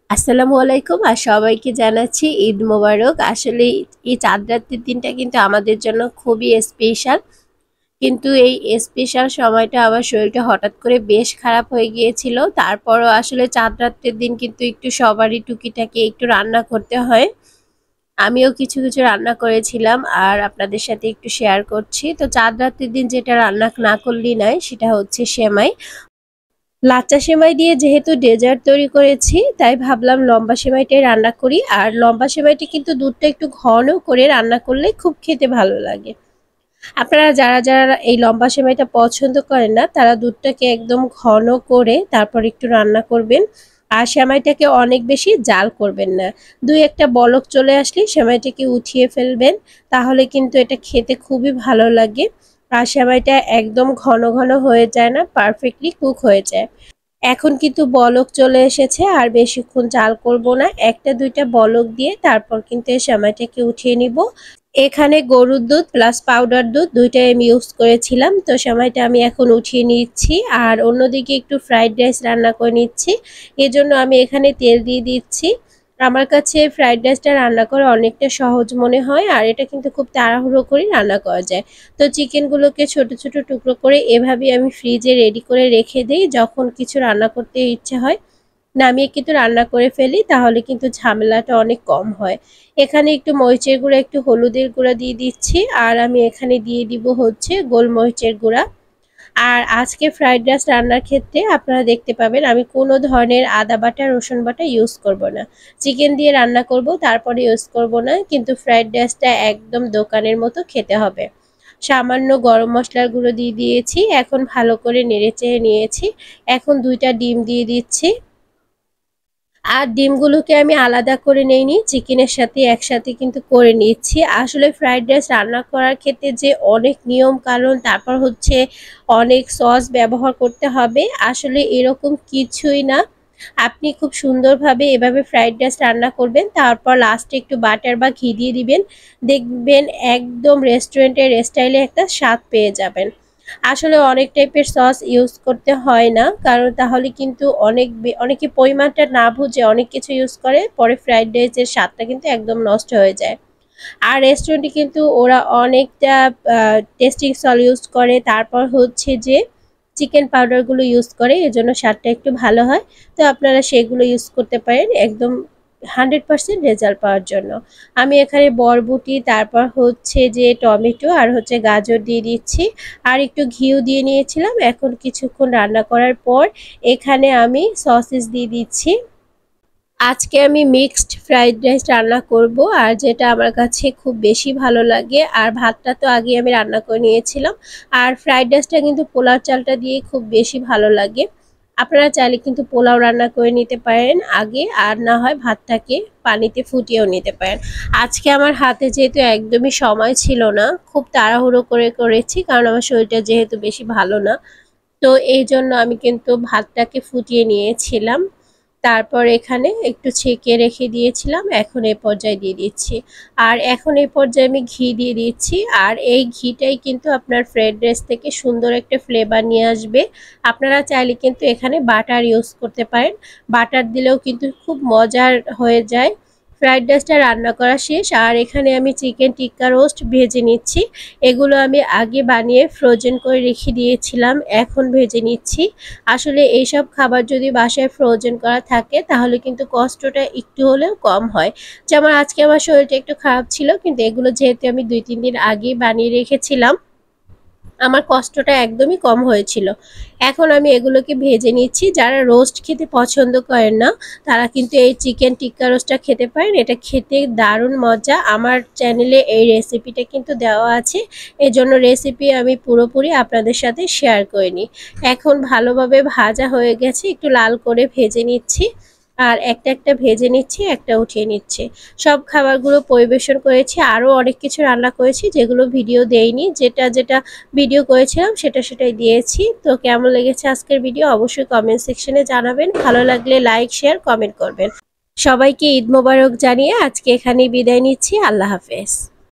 আসসালামু আলাইকুম আর সবাইকে জানাচ্ছি ঈদ মোবারক। আসলে এই চাঁদ রাতের দিনটা কিন্তু আমাদের জন্য খুবই স্পেশাল। কিন্তু এই স্পেশাল সময়টা আমার শরীরটা হঠাৎ করে বেশ খারাপ হয়ে গিয়েছিল। তারপরও আসলে চাঁদ রাতের দিন কিন্তু একটু সবারই টুকিটাকি একটু রান্না করতে হয়। আমিও কিছু কিছু রান্না করেছিলাম আর আপনাদের সাথে একটু শেয়ার করছি। তো চাঁদ রাতের দিন যেটা রান্না না করলেই নয় সেটা হচ্ছে সেমাই। লাচ্চা সেমাই দিয়ে যেহেতু ডেজার্ট তৈরি করেছি তাই ভাবলাম লম্বা সেমাইটাই রান্না করি। আর লম্বা সেমাইটি কিন্তু দুধটা একটু ঘন করে রান্না করলে খুব খেতে ভালো লাগে। আপনারা যারা যারা এই লম্বা সেমাইটা পছন্দ করেন না তারা দুধটাকে একদম ঘন করে তারপর একটু রান্না করবেন। আর সেমাইটাকে অনেক বেশি জাল করবেন না। দুই একটা বলক চলে আসলে সেমাইটাকে উঠিয়ে ফেলবেন, তাহলে কিন্তু এটা খেতে খুবই ভালো লাগে। আর সেমাইটা একদম ঘন ঘন হয়ে যায় না, পারফেক্টলি কুক হয়ে যায়। এখন কিন্তু বলক চলে এসেছে, আর বেশিক্ষণ জাল করব না। একটা দুইটা বলক দিয়ে তারপর কিন্তু এই সেমাইটাকে উঠিয়ে নিব। এখানে গরুর দুধ প্লাস পাউডার দুধ দুইটাই আমি ইউজ করেছিলাম। তো সেমাইটা আমি এখন উঠিয়ে নিচ্ছি আর অন্যদিকে একটু ফ্রাইড রাইস রান্না করে নিচ্ছি। এজন্য আমি এখানে তেল দিয়ে দিচ্ছি। আমার কাছে ফ্রাইড রাইসটা রান্না করা অনেকটা সহজ মনে হয়, আর এটা কিন্তু খুব তাড়াহুড়ো করে রান্না করা যায়। তো চিকেনগুলোকে ছোট ছোট টুকরো করে এভাবেই আমি ফ্রিজে রেডি করে রেখে দিই। যখন কিছু রান্না করতে ইচ্ছে হয় নামিয়ে কিন্তু রান্না করে ফেলি, তাহলে কিন্তু ঝামেলাটা অনেক কম হয়। এখানে একটু মরিচের গুঁড়া, একটু হলুদের গুঁড়া দিয়ে দিচ্ছি, আর আমি এখানে দিয়ে দিব হচ্ছে গোলমরিচের গুঁড়া। আর আজকে ফ্রাইড রাইস রান্নার ক্ষেত্রে আপনারা দেখতে পাবেন আমি কোনো ধরনের আদা বাটা রসুন বাটা ইউজ করব না। চিকেন দিয়ে রান্না করব তারপরে ইউজ করব না, কিন্তু ফ্রাইড রাইসটা একদম দোকানের মতো খেতে হবে। সামান্য গরম মশলার গুঁড়ো দিয়ে দিয়েছি, এখন ভালো করে নেড়েচেড়ে নিয়েছি। এখন দুইটা ডিম দিয়ে দিচ্ছি। আর ডিমগুলোকে আমি আলাদা করে নেইনি, চিকেনের সাথে একসাথে কিন্তু করে নিচ্ছি। আসলে ফ্রাইড রাইস রান্না করার ক্ষেত্রে যে অনেক নিয়ম কানুন, তারপর হচ্ছে অনেক সস ব্যবহার করতে হবে, আসলে এরকম কিছুই না। আপনি খুব সুন্দরভাবে এভাবে ফ্রাইড রাইস রান্না করবেন, তারপর লাস্টে একটু বাটার বা ঘি দিয়ে দিবেন। দেখবেন একদম রেস্টুরেন্টের স্টাইলে একটা স্বাদ পেয়ে যাবেন। আসলে অনেক টাইপের সস ইউজ করতে হয় না, কারণ তাহলে কিন্তু অনেকে পরিমাণটা না বুঝে অনেক কিছু ইউজ করে, পরে ফ্রাইড রাইসের স্বাদটা কিন্তু একদম নষ্ট হয়ে যায়। আর রেস্টুরেন্টে কিন্তু ওরা অনেকটা টেস্টিং সল ইউজ করে, তারপর হচ্ছে যে চিকেন পাউডারগুলো ইউজ করে, এজন্য স্বাদটা একটু ভালো হয়। তো আপনারা সেগুলো ইউজ করতে পারেন একদম 100% রেজাল্ট পাওয়ার জন্য। আমি এখানে বরবটি, তারপর হচ্ছে যে টমেটো আর হচ্ছে গাজর দিয়ে দিচ্ছি, আর একটু ঘিও দিয়ে নিয়েছিলাম। এখন কিছুক্ষণ রান্না করার পর এখানে আমি সসেস দিয়ে দিচ্ছি। আজকে আমি মিক্সড ফ্রাইড রাইস রান্না করব, আর যেটা আমার কাছে খুব বেশি ভালো লাগে। আর ভাতটা তো আগে আমি রান্না করে নিয়েছিলাম। আর ফ্রাইড রাইসটা কিন্তু পোলাও চালটা দিয়ে খুব বেশি ভালো লাগে। আপনারা চাইলে কিন্তু পোলাও রান্না করে নিতে পারেন আগে, আর না হয় ভাতটাকে পানিতে ফুটিয়েও নিতে পারেন। আজকে আমার হাতে যেহেতু একদমই সময় ছিল না, খুব তাড়াহুড়ো করে করেছি, কারণ আমার শরীরটা যেহেতু বেশি ভালো না। তো এই জন্য আমি কিন্তু ভাতটাকে ফুটিয়ে নিয়েছিলাম, তারপর এখানে একটু ছেঁকে রেখে দিয়েছিলাম। এখন এই পর্যায়ে দিয়ে দিচ্ছি, আর এখন এই পর্যায়ে আমি ঘি দিয়ে দিচ্ছি। আর এই ঘিটাই কিন্তু আপনার ফ্রাইড রাইস থেকে সুন্দর একটা ফ্লেভার নিয়ে আসবে। আপনারা চাইলে কিন্তু এখানে বাটার ইউজ করতে পারেন, বাটার দিলেও কিন্তু খুব মজার হয়ে যায়। ফ্রাইড রাইসটা রান্না করা শেষ, আর এখানে আমি চিকেন টিক্কা রোস্ট ভেজে নিচ্ছি। এগুলো আমি আগে বানিয়ে ফ্রোজেন করে রেখে দিয়েছিলাম, এখন ভেজে নিচ্ছি। আসলে এইসব খাবার যদি বাসায় ফ্রোজেন করা থাকে তাহলে কিন্তু কষ্টটা একটু হলেও কম হয়। যেমন আজকে আমার শরীরটা একটু খারাপ ছিল, কিন্তু এগুলো যেহেতু আমি 2-3 দিন আগেই বানিয়ে রেখেছিলাম, আমার কষ্টটা একদমই কম হয়েছিল। এখন আমি এগুলোকে ভেজে নিচ্ছি। যারা রোস্ট খেতে পছন্দ করেন না তারা কিন্তু এই চিকেন টিক্কা রোস্টটা খেতে পারেন, এটা খেতে দারুণ মজা। আমার চ্যানেলে এই রেসিপিটা কিন্তু দেওয়া আছে, এজন্য রেসিপি আমি পুরোপুরি আপনাদের সাথে শেয়ার করে নিই। এখন ভালোভাবে ভাজা হয়ে গেছে, একটু লাল করে ভেজে নিচ্ছি। আর একটা একটা ভেজে নিচ্ছি, একটা উঠিয়ে নিচ্ছি। সব খাবারগুলো পরিবেশন করেছি, আরও অনেক কিছু রান্না করেছি যেগুলো ভিডিও দেইনি। যেটা যেটা ভিডিও করেছিলাম সেটাই দিয়েছি। তো কেমন লেগেছে আজকের ভিডিও অবশ্যই কমেন্ট সেকশনে জানাবেন। ভালো লাগলে লাইক শেয়ার কমেন্ট করবেন। সবাইকে ঈদ মোবারক জানিয়ে আজকে এখানেই বিদায় নিচ্ছি। আল্লাহ হাফেজ।